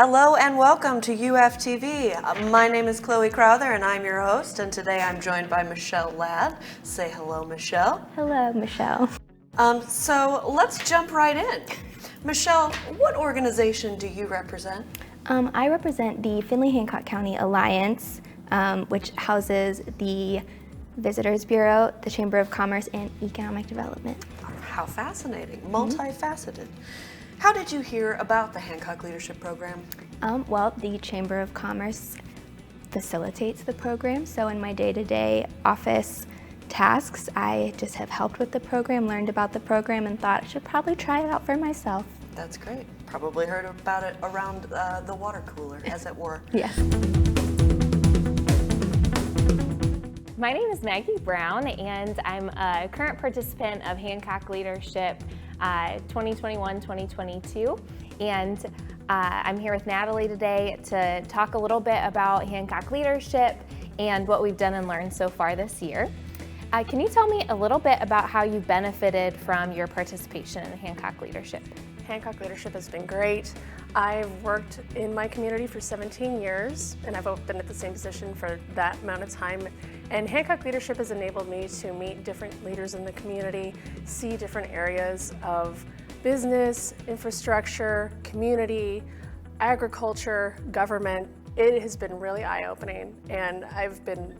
Hello and welcome to UFTV. My name is Chloe Crowther and I'm your host, and today I'm joined by Michelle Ladd. Say hello, Michelle. Hello, Michelle. So let's jump right in. Michelle, what organization do you represent? I represent the Findlay-Hancock County Alliance, which houses the Visitors Bureau, the Chamber of Commerce, and Economic Development. How fascinating, multifaceted. How did you hear about the Hancock Leadership Program? Well, the Chamber of Commerce facilitates the program, so in my day-to-day office tasks, I just have helped with the program, learned about the program, and thought I should probably try it out for myself. That's great. Probably heard about it around the water cooler, as it were. Yes. My name is Maggie Brown, and I'm a current participant of Hancock Leadership 2021-2022, and I'm here with Natalie today to talk a little bit about Hancock Leadership and what we've done and learned so far this year. Can you tell me a little bit about how you benefited from your participation in Hancock Leadership? Hancock Leadership has been great. I've worked in my community for 17 years, and I've been at the same position for that amount of time. And Hancock Leadership has enabled me to meet different leaders in the community, see different areas of business, infrastructure, community, agriculture, government. It has been really eye-opening, and I've been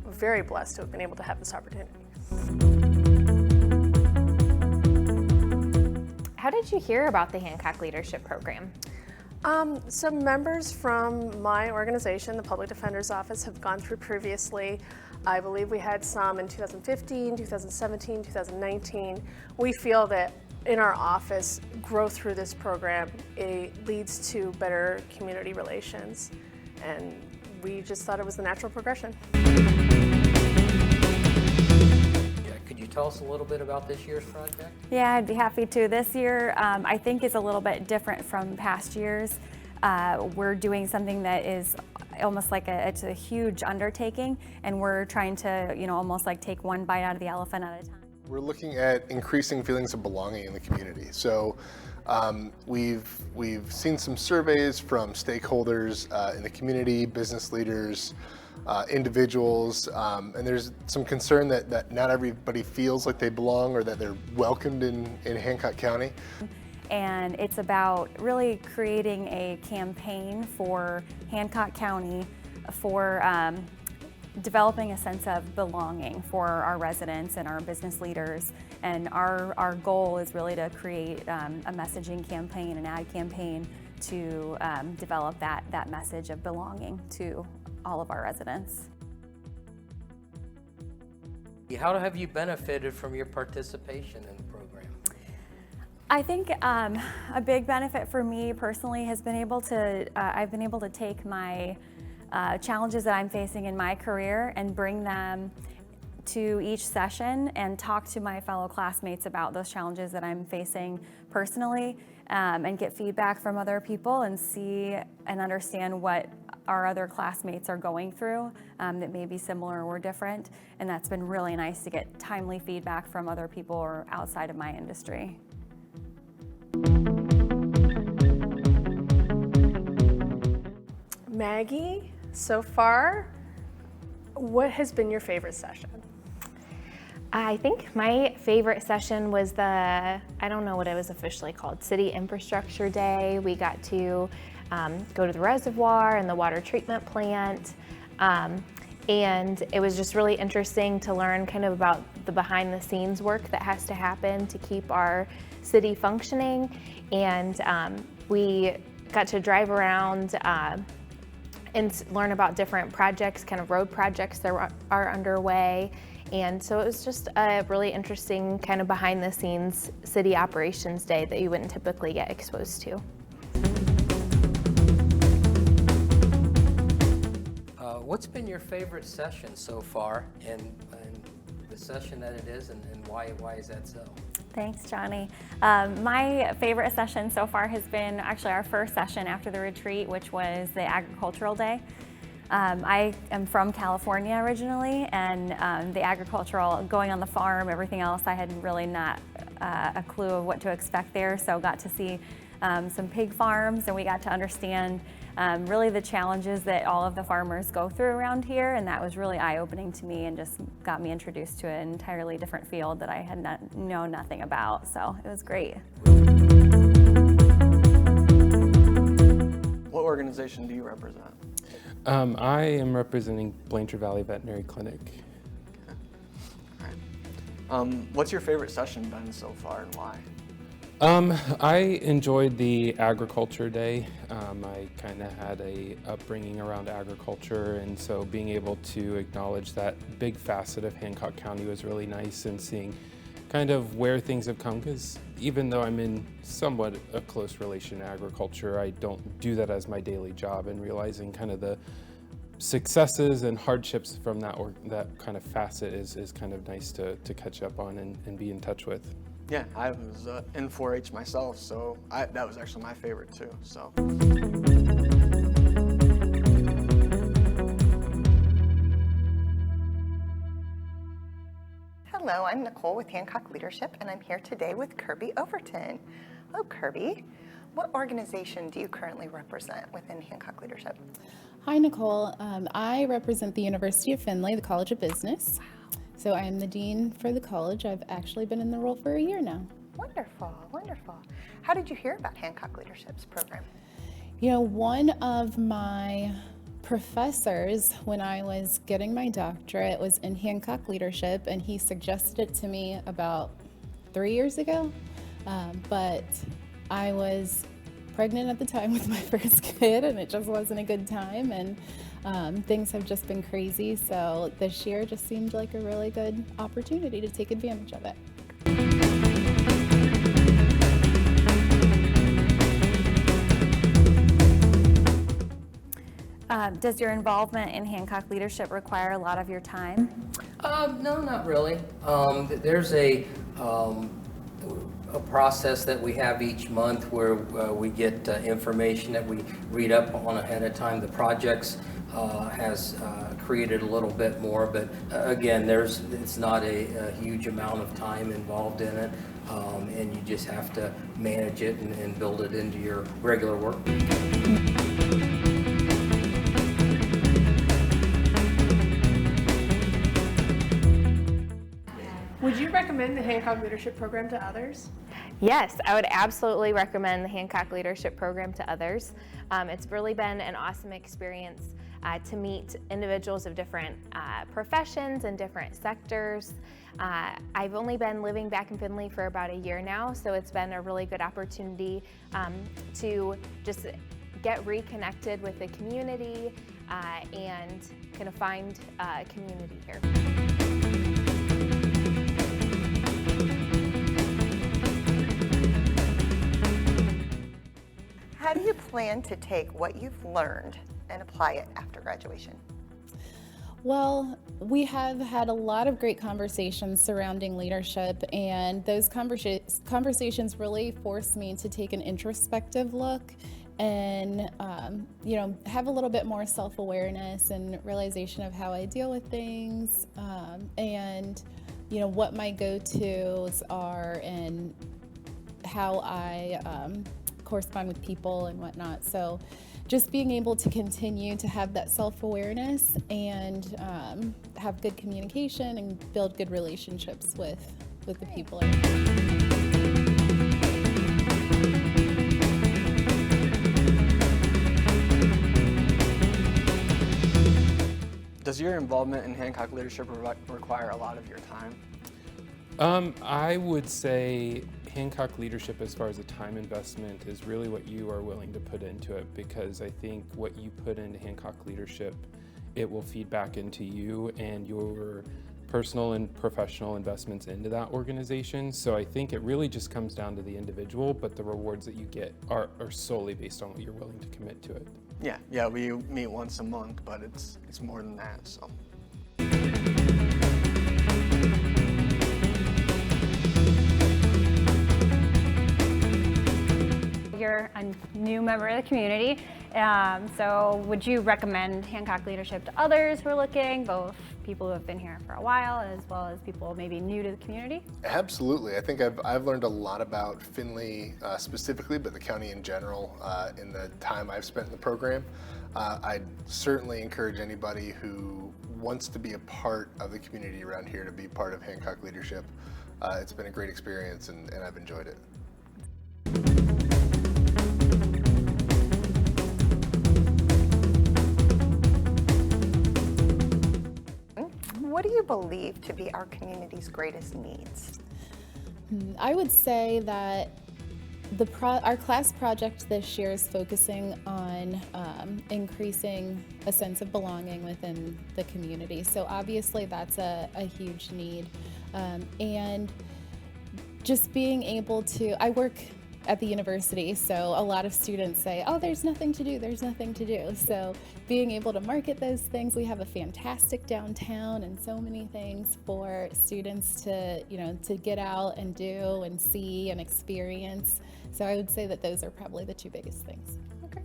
very blessed to have been able to have this opportunity. How did you hear about the Hancock Leadership Program? Some members from my organization, the Public Defender's Office, have gone through previously. I believe we had some in 2015, 2017, 2019. We feel that in our office, growth through this program, it leads to better community relations. And we just thought it was the natural progression. Could you tell us a little bit about this year's project? Yeah, I'd be happy to. This year, I think is a little bit different from past years. We're doing something that is almost like it's a huge undertaking, and we're trying to, almost like take one bite out of the elephant at a time. We're looking at increasing feelings of belonging in the community. So we've seen some surveys from stakeholders in the community, business leaders, individuals, and there's some concern that not everybody feels like they belong or that they're welcomed in Hancock County. And it's about really creating a campaign for Hancock County for developing a sense of belonging for our residents and our business leaders. And our goal is really to create a messaging campaign, an ad campaign to develop that message of belonging to all of our residents. How have you benefited from your participation in the program? I think a big benefit for me personally has been I've been able to take my challenges that I'm facing in my career and bring them to each session and talk to my fellow classmates about those challenges that I'm facing personally, and get feedback from other people and see and understand what our other classmates are going through that may be similar or different. And that's been really nice to get timely feedback from other people or outside of my industry. Maggie, so far, what has been your favorite session? I think my favorite session was I don't know what it was officially called, City Infrastructure Day. We got to go to the reservoir and the water treatment plant. And it was just really interesting to learn kind of about the behind the scenes work that has to happen to keep our city functioning. And we got to drive around and learn about different projects, kind of road projects that are underway. And so it was just a really interesting kind of behind the scenes city operations day that you wouldn't typically get exposed to. What's been your favorite session so far, and the session that it is, and why is that so? Thanks, Johnny. My favorite session so far has been actually our first session after the retreat, which was the Agricultural Day. I am from California originally, and the agricultural, going on the farm, everything else, I had really not a clue of what to expect there, so got to see some pig farms, and we got to understand really the challenges that all of the farmers go through around here, and that was really eye-opening to me and just got me introduced to an entirely different field that I had known nothing about, so it was great. What organization do you represent? I am representing Blanchard Valley Veterinary Clinic. Okay. All right. What's your favorite session been so far and why? I enjoyed the agriculture day. I kind of had a upbringing around agriculture, and so being able to acknowledge that big facet of Hancock County was really nice, and seeing kind of where things have come, because even though I'm in somewhat a close relation to agriculture, I don't do that as my daily job, and realizing kind of the successes and hardships from that kind of facet is kind of nice to catch up on and be in touch with. Yeah, I was in 4-H myself, so that was actually my favorite too. So. Hello, I'm Nicole with Hancock Leadership, and I'm here today with Kirby Overton. Hello, Kirby. What organization do you currently represent within Hancock Leadership? Hi, Nicole. I represent the University of Findlay, the College of Business. So I am the dean for the college. I've actually been in the role for a year now. Wonderful, wonderful. How did you hear about Hancock Leadership's program? You know, one of my professors when I was getting my doctorate was in Hancock Leadership, and he suggested it to me about 3 years ago. But I was pregnant at the time with my first kid, and it just wasn't a good time, and things have just been crazy, so this year just seemed like a really good opportunity to take advantage of it. Does your involvement in Hancock Leadership require a lot of your time? No, not really. There's a process that we have each month where we get information that we read up on ahead of time. The projects has created a little bit more, but again, it's not a huge amount of time involved in it, and you just have to manage it and build it into your regular work. Would you recommend the Hancock Leadership Program to others? Yes, I would absolutely recommend the Hancock Leadership Program to others. It's really been an awesome experience to meet individuals of different professions and different sectors. I've only been living back in Findlay for about a year now, so it's been a really good opportunity to just get reconnected with the community and kind of find a community here. How do you plan to take what you've learned and apply it after graduation? Well, we have had a lot of great conversations surrounding leadership, and those conversations really forced me to take an introspective look and have a little bit more self-awareness and realization of how I deal with things, and what my go-tos are and how I correspond with people and whatnot. So just being able to continue to have that self-awareness and have good communication and build good relationships with the people. Does your involvement in Hancock Leadership require a lot of your time? I would say Hancock Leadership, as far as a time investment, is really what you are willing to put into it, because I think what you put into Hancock Leadership, it will feed back into you and your personal and professional investments into that organization. So I think it really just comes down to the individual, but the rewards that you get are solely based on what you're willing to commit to it. Yeah, we meet once a month, but it's more than that, so. You're a new member of the community, so would you recommend Hancock Leadership to others who are looking, both people who have been here for a while, as well as people maybe new to the community? Absolutely. I think I've learned a lot about Findlay specifically, but the county in general in the time I've spent in the program. I'd certainly encourage anybody who wants to be a part of the community around here to be part of Hancock Leadership. It's been a great experience and I've enjoyed it. What do you believe to be our community's greatest needs? I would say that our class project this year is focusing on increasing a sense of belonging within the community. So obviously that's a huge need. And just being able to, I work at the university, so a lot of students say, oh, there's nothing to do, there's nothing to do. So being able to market those things, we have a fantastic downtown and so many things for students to, to get out and do and see and experience. So I would say that those are probably the two biggest things. Okay.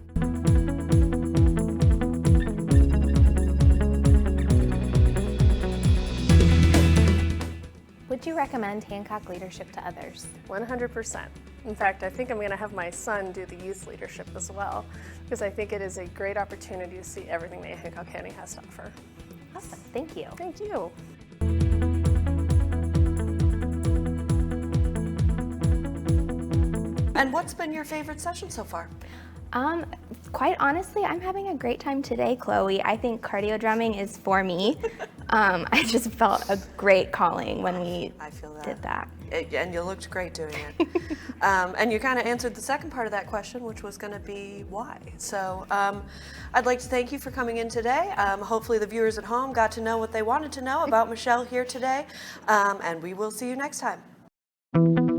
Would you recommend Hancock Leadership to others? 100%. In fact, I think I'm going to have my son do the youth leadership as well, because I think it is a great opportunity to see everything that Hancock County has to offer. Awesome, thank you. Thank you. And what's been your favorite session so far? Quite honestly, I'm having a great time today, Chloe. I think cardio drumming is for me. I just felt a great calling when we did that. And you looked great doing it. And you kind of answered the second part of that question, which was going to be why. So I'd like to thank you for coming in today. Hopefully the viewers at home got to know what they wanted to know about Michelle here today. And we will see you next time.